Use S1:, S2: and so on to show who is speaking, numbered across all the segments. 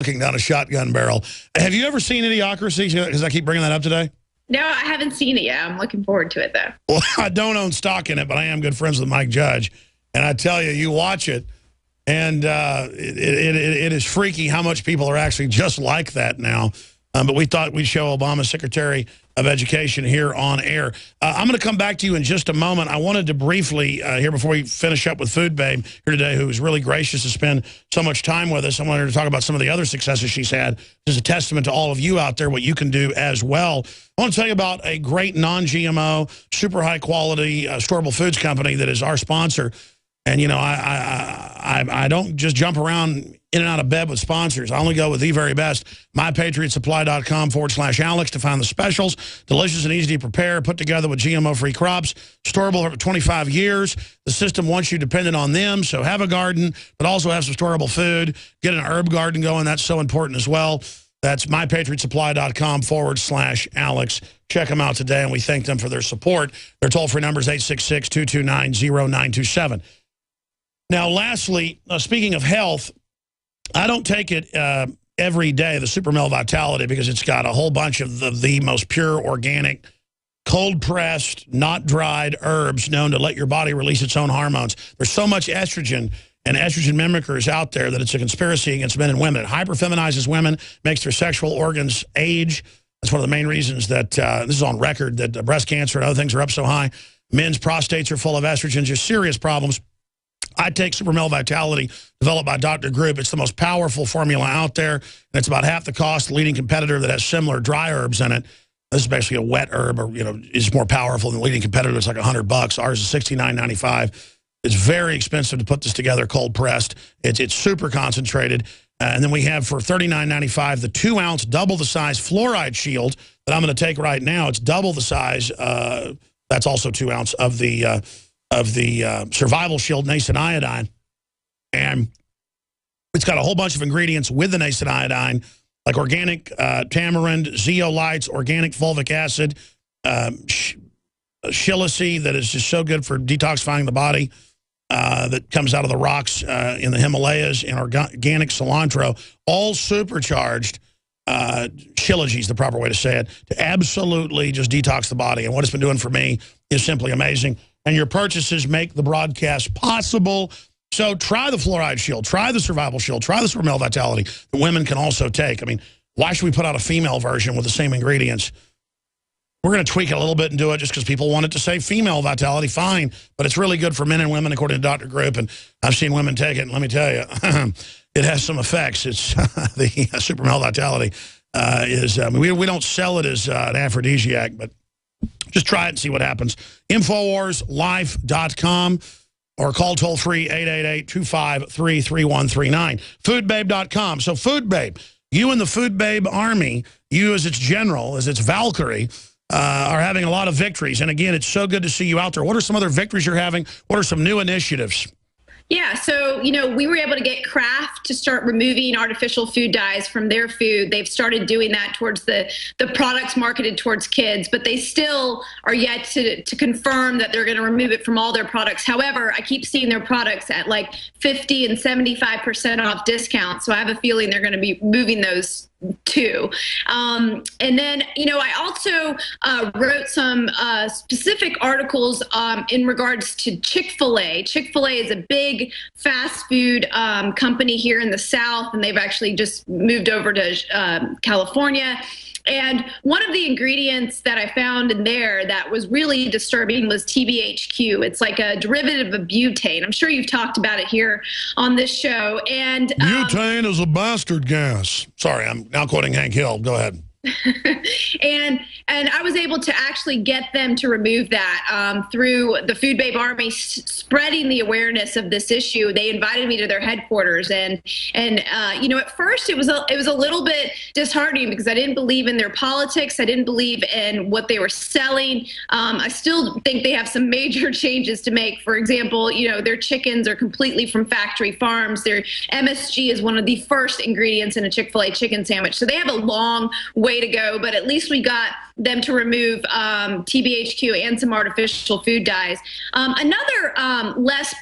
S1: looking down a shotgun barrel. Have you ever seen Idiocracy? Because I keep bringing that up today.
S2: No, I haven't seen it yet. I'm looking forward to it, though.
S1: Well, I don't own stock in it, but I am good friends with Mike Judge. And I tell you, you watch it, and it is freaky how much people are actually just like that now. But we thought we'd show Obama's Secretary of Education here on air. I'm going to come back to you in just a moment. I wanted to briefly, here before we finish up with Food Babe here today, who was really gracious to spend so much time with us. I wanted to talk about some of the other successes she's had. This is a testament to all of you out there, what you can do as well. I want to tell you about a great non-GMO, super high-quality, storable foods company that is our sponsor. And, you know, I don't just jump around in and out of bed with sponsors. I only go with the very best. MyPatriotSupply.com/Alex to find the specials. Delicious and easy to prepare, put together with GMO-free crops. Storable for 25 years. The system wants you dependent on them, so have a garden, but also have some storable food. Get an herb garden going. That's so important as well. That's MyPatriotSupply.com/Alex. Check them out today, and we thank them for their support. Their toll-free number is 866-229-0927. Now, lastly, speaking of health, I don't take it every day, the Super Male Vitality, because it's got a whole bunch of the most pure, organic, cold-pressed, not dried herbs known to let your body release its own hormones. There's so much estrogen and estrogen mimickers out there that it's a conspiracy against men and women. It hyperfeminizes women, makes their sexual organs age. That's one of the main reasons that, this is on record, that breast cancer and other things are up so high. Men's prostates are full of estrogens. There's serious problems. I take Super Male Vitality, developed by Dr. Group. It's the most powerful formula out there, and it's about half the cost. The leading competitor that has similar dry herbs in it. This is basically a wet herb, or, you know, is more powerful than the leading competitor. It's like $100. Ours is $69.95. It's very expensive to put this together, cold pressed. It's super concentrated. And then we have for $39.95 the 2-ounce, double the size fluoride shield that I'm going to take right now. It's double the size. That's also 2 ounce of the survival shield, nascent iodine. And it's got a whole bunch of ingredients with the nascent iodine, like organic tamarind, zeolites, organic fulvic acid, shilajit that is just so good for detoxifying the body, that comes out of the rocks in the Himalayas, and organic cilantro, all supercharged. Shilajit is the proper way to say it, to absolutely just detox the body. And what it's been doing for me is simply amazing. And your purchases make the broadcast possible. So try the fluoride shield, try the survival shield, try the Super Male Vitality that women can also take. I mean, why should we put out a female version with the same ingredients? We're going to tweak it a little bit and do it just because people want it to say female vitality, fine. But it's really good for men and women, according to Dr. Group. And I've seen women take it, and let me tell you, it has some effects. It's the Super Male Vitality we don't sell it as an aphrodisiac, but just try it and see what happens. InfoWarsLife.com or call toll-free 888-253-3139. FoodBabe.com. So Food Babe, you and the Food Babe Army, you as its general, as its Valkyrie, are having a lot of victories. And again, it's so good to see you out there. What are some other victories you're having? What are some new initiatives?
S2: Yeah, so, you know, we were able to get Kraft to start removing artificial food dyes from their food. They've started doing that towards the products marketed towards kids, but they still are yet to confirm that they're going to remove it from all their products. However, I keep seeing their products at like 50 and 75% off discount, so I have a feeling they're going to be moving those too. And then, you know, I also wrote some specific articles in regards to Chick-fil-A. Chick-fil-A is a big fast food company here in the South, and they've actually just moved over to California. And one of the ingredients that I found in there that was really disturbing was TBHQ. It's like a derivative of butane. I'm sure you've talked about it here on this show. And
S1: butane is a bastard gas. Sorry, I'm now quoting Hank Hill. Go ahead.
S2: and I was able to actually get them to remove that through the Food Babe Army spreading the awareness of this issue. They invited me to their headquarters, and you know, at first it was a little bit disheartening because I didn't believe in their politics. I didn't believe in what they were selling. I still think they have some major changes to make. For example, you know, their chickens are completely from factory farms. Their MSG is one of the first ingredients in a Chick-fil-A chicken sandwich. So they have a long way way to go, but at least we got them to remove TBHQ and some artificial food dyes. Another less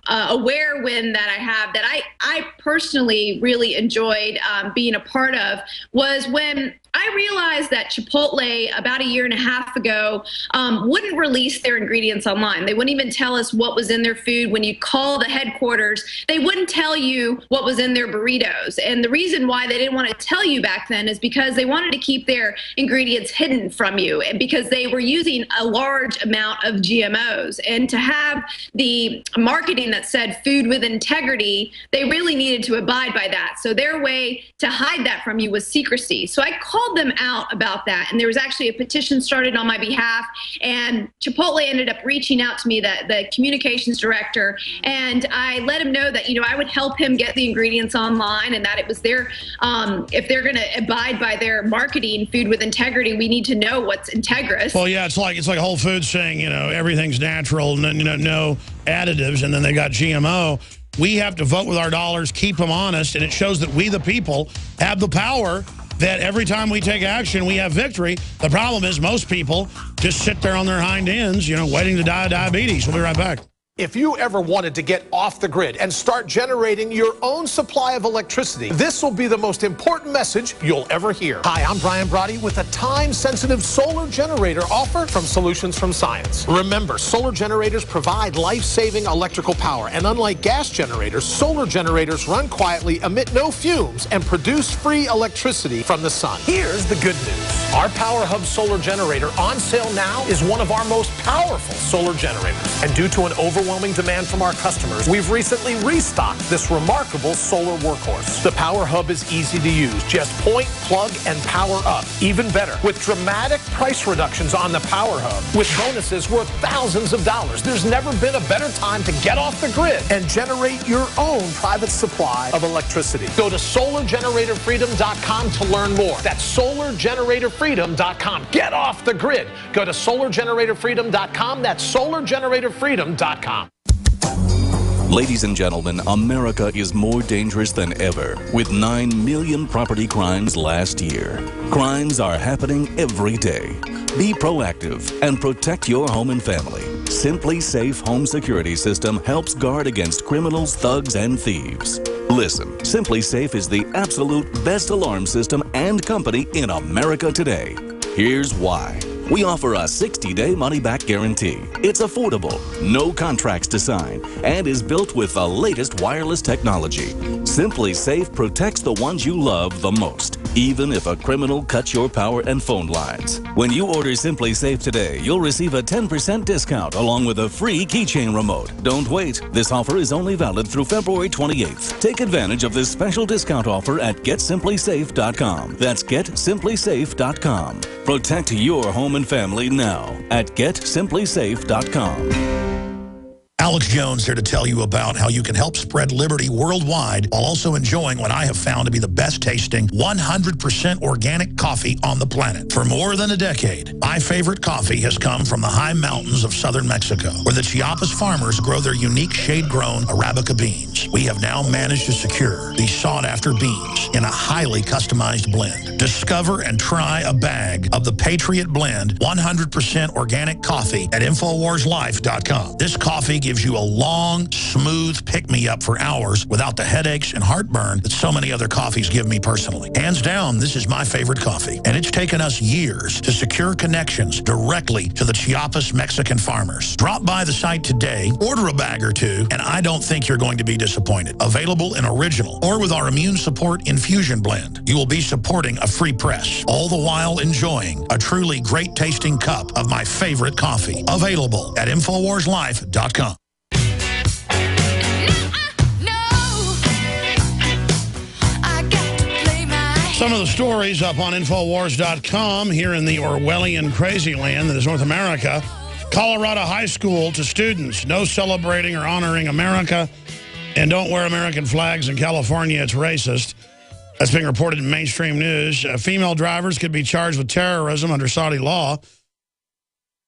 S2: aware win that I have that I personally really enjoyed being a part of was when I realized that Chipotle about a year and a half ago wouldn't release their ingredients online. They wouldn't even tell us what was in their food. When you call the headquarters, they wouldn't tell you what was in their burritos. And the reason why they didn't want to tell you back then is because they wanted to keep their ingredients hidden from you, and because they were using a large amount of GMOs. And to have the marketing that said food with integrity, they really needed to abide by that. So their way to hide that from you was secrecy. So I called them out about that, and there was actually a petition started on my behalf, and Chipotle ended up reaching out to me, the communications director, and I let him know that, I would help him get the ingredients online, and that it was their, if they're going to abide by their marketing, food with integrity, we need to know what's integrous.
S1: Well, yeah, it's like Whole Foods saying, everything's natural, no additives, and then they got GMO. We have to vote with our dollars, keep them honest, and it shows that we, the people, have the power, that every time we take action, we have victory. The problem is most people just sit there on their hind ends, waiting to die of diabetes. We'll be right back.
S3: If you ever wanted to get off the grid and start generating your own supply of electricity, this will be the most important message you'll ever hear. Hi, I'm Brian Brody with a time-sensitive solar generator offer from Solutions from Science. Remember, solar generators provide life-saving electrical power, and unlike gas generators, solar generators run quietly, emit no fumes, and produce free electricity from the sun. Here's the good news. Our Power Hub solar generator on sale now is one of our most powerful solar generators, and due to an overwhelming demand from our customers, we've recently restocked this remarkable solar workhorse. The Power Hub is easy to use. Just point, plug, and power up. Even better, with dramatic price reductions on the Power Hub, with bonuses worth thousands of dollars. There's never been a better time to get off the grid and generate your own private supply of electricity. Go to solargeneratorfreedom.com to learn more. That's solargeneratorfreedom.com. Get off the grid. Go to solargeneratorfreedom.com. That's solargeneratorfreedom.com.
S4: Ladies and gentlemen, America is more dangerous than ever, with 9 million property crimes last year. Crimes are happening every day. Be proactive and protect your home and family. Simply Safe Home Security System helps guard against criminals, thugs, and thieves. Listen, Simply Safe is the absolute best alarm system and company in America today. Here's why. We offer a 60-day money-back guarantee. It's affordable, no contracts to sign, and is built with the latest wireless technology. Simply Safe protects the ones you love the most, even if a criminal cuts your power and phone lines. When you order Simply Safe today, you'll receive a 10% discount along with a free keychain remote. Don't wait. This offer is only valid through February 28th. Take advantage of this special discount offer at GetSimplySafe.com. That's GetSimplySafe.com. Protect your home and family now at GetSimplySafe.com.
S1: Alex Jones here to tell you about how you can help spread liberty worldwide while also enjoying what I have found to be the best tasting 100% organic coffee on the planet. For more than a decade, my favorite coffee has come from the high mountains of southern Mexico, where the Chiapas farmers grow their unique shade-grown Arabica beans. We have now managed to secure these sought-after beans in a highly customized blend. Discover and try a bag of the Patriot Blend 100% organic coffee at InfoWarsLife.com. This coffee gives you a long, smooth pick-me-up for hours without the headaches and heartburn that so many other coffees give me personally. Hands down, this is my favorite coffee, and it's taken us years to secure connections directly to the Chiapas Mexican farmers. Drop by the site today, order a bag or two, and I don't think you're going to be disappointed. Available in original or with our immune support infusion blend. You will be supporting a free press, all the while enjoying a truly great-tasting cup of my favorite coffee. Available at InfoWarsLife.com. Some of the stories up on Infowars.com here in the Orwellian crazy land that is North America. Colorado high school to students, no celebrating or honoring America, and don't wear American flags in California, it's racist. That's being reported in mainstream news. Female drivers could be charged with terrorism under Saudi law.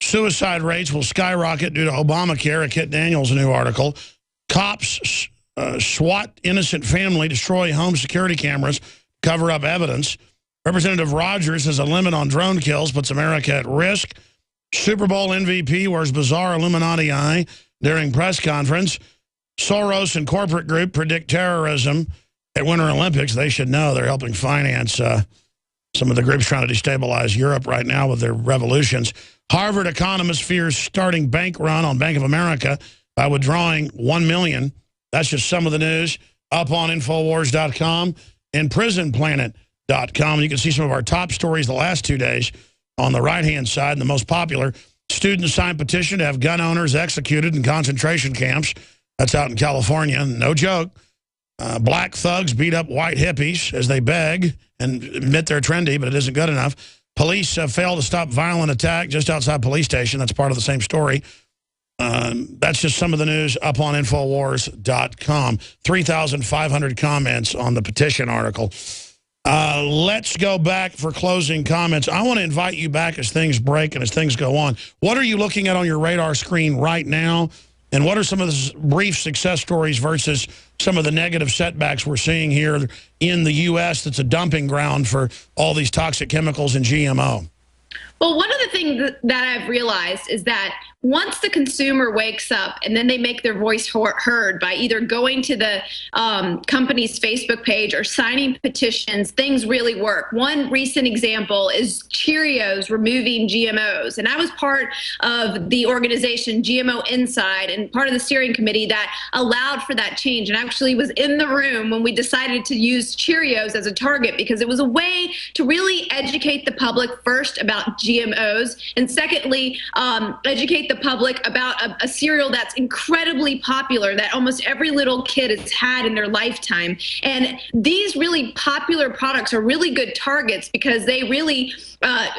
S1: Suicide rates will skyrocket due to Obamacare, a Kit Daniels new article. Cops SWAT innocent family, destroy home security cameras, cover up evidence. Representative Rogers has a limit on drone kills, puts America at risk. Super Bowl MVP wears bizarre Illuminati eye during press conference. Soros and corporate group predict terrorism at Winter Olympics. They should know they're helping finance some of the groups trying to destabilize Europe right now with their revolutions. Harvard economist fears starting bank run on Bank of America by withdrawing $1 million. That's just some of the news up on Infowars.com and PrisonPlanet.com. You can see some of our top stories the last 2 days on the right-hand side. And the most popular, students signed petition to have gun owners executed in concentration camps. That's out in California. No joke. Black thugs beat up white hippies as they beg and admit they're trendy, but it isn't good enough. Police failed to stop violent attack just outside police station. That's part of the same story. That's just some of the news up on Infowars.com. 3,500 comments on the petition article. Let's go back for closing comments. I want to invite you back as things break and as things go on. What are you looking at on your radar screen right now? And what are some of the brief success stories versus some of the negative setbacks we're seeing here in the U.S. that's a dumping ground for all these toxic chemicals and GMO?
S2: Well, one of the things that I've realized is that once the consumer wakes up and then they make their voice heard by either going to the company's Facebook page or signing petitions, things really work. One recent example is Cheerios removing GMOs. And I was part of the organization GMO Inside and part of the steering committee that allowed for that change. And I actually was in the room when we decided to use Cheerios as a target because it was a way to really educate the public first about GMOs and secondly, educate the public about a cereal that's incredibly popular that almost every little kid has had in their lifetime. And these really popular products are really good targets because they really,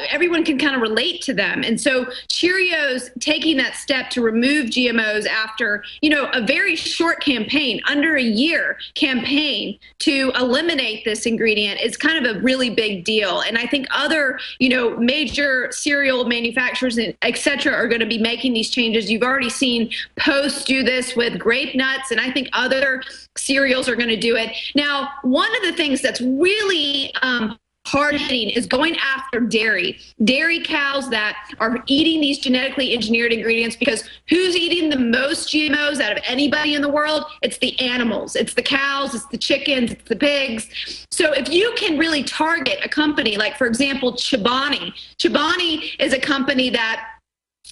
S2: everyone can kind of relate to them. And so Cheerios taking that step to remove GMOs after, you know, a very short campaign, under a year campaign to eliminate this ingredient is kind of a really big deal. And I think other, you know, major cereal manufacturers and et cetera are going to be making these changes. You've already seen Post do this with grape nuts, and I think other cereals are going to do it. Now, one of the things that's really hard-hitting is going after dairy cows that are eating these genetically engineered ingredients, because who's eating the most GMOs out of anybody in the world? It's the animals. It's the cows, it's the chickens, it's the pigs. So if you can really target a company like, for example, Chobani. Chobani is a company that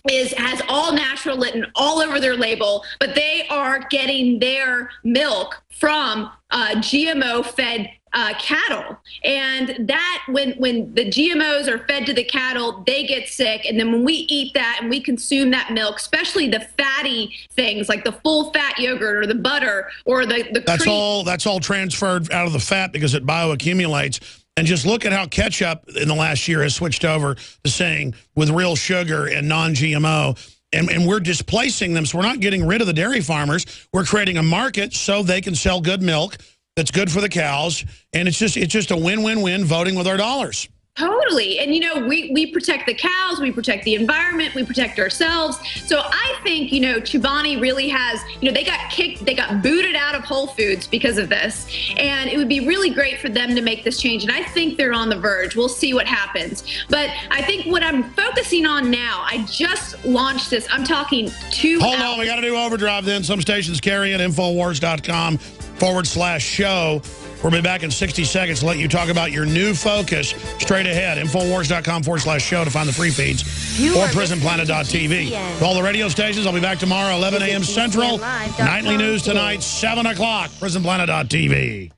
S2: has all natural written all over their label, but they are getting their milk from GMO-fed cattle. And that when the GMOs are fed to the cattle, they get sick. And then when we eat that and we consume that milk, especially the fatty things like the full fat yogurt or the butter or the cream.
S1: That's all transferred out of the fat because it bioaccumulates. And just look at how ketchup in the last year has switched over to saying with real sugar and non-GMO. And we're displacing them. So we're not getting rid of the dairy farmers. We're creating a market so they can sell good milk that's good for the cows. And it's just a win-win-win voting with our dollars.
S2: Totally. And, you know, we protect the cows, we protect the environment, we protect ourselves. So I think, you know, Chobani really has, you know, they got booted out of Whole Foods because of this. And it would be really great for them to make this change. And I think they're on the verge. We'll see what happens. But I think what I'm focusing on now, I just launched this. I'm talking 2 hours.
S1: Hold on. We got to do overdrive then. Some stations carry it. Infowars.com/show. We'll be back in 60 seconds to let you talk about your new focus straight ahead. Infowars.com/show to find the free feeds or PrisonPlanet.tv. To all the radio stations, I'll be back tomorrow, 11 a.m. Central. Nightly news tonight, 7 o'clock, PrisonPlanet.tv.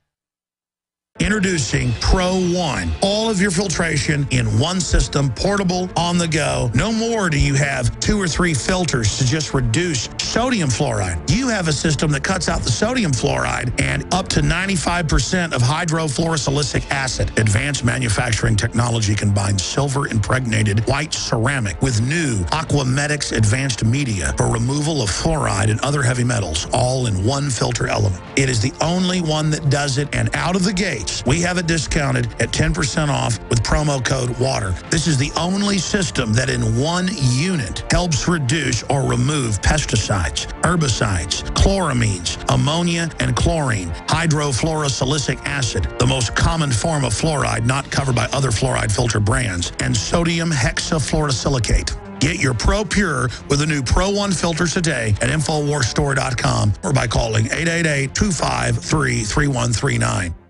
S1: Introducing Pro One. All of your filtration in one system, portable, on the go. No more do you have 2 or 3 filters to just reduce sodium fluoride. You have a system that cuts out the sodium fluoride and up to 95% of hydrofluorosilicic acid. Advanced manufacturing technology combines silver-impregnated white ceramic with new Aquamedics advanced media for removal of fluoride and other heavy metals, all in one filter element. It is the only one that does it, and out of the gate, rates. We have it discounted at 10% off with promo code WATER. This is the only system that in one unit helps reduce or remove pesticides, herbicides, chloramines, ammonia, and chlorine, hydrofluorosilicic acid, the most common form of fluoride not covered by other fluoride filter brands, and sodium hexafluorosilicate. Get your Pro Pure with the new Pro One filters today at InfoWarsStore.com or by calling 888-253-3139.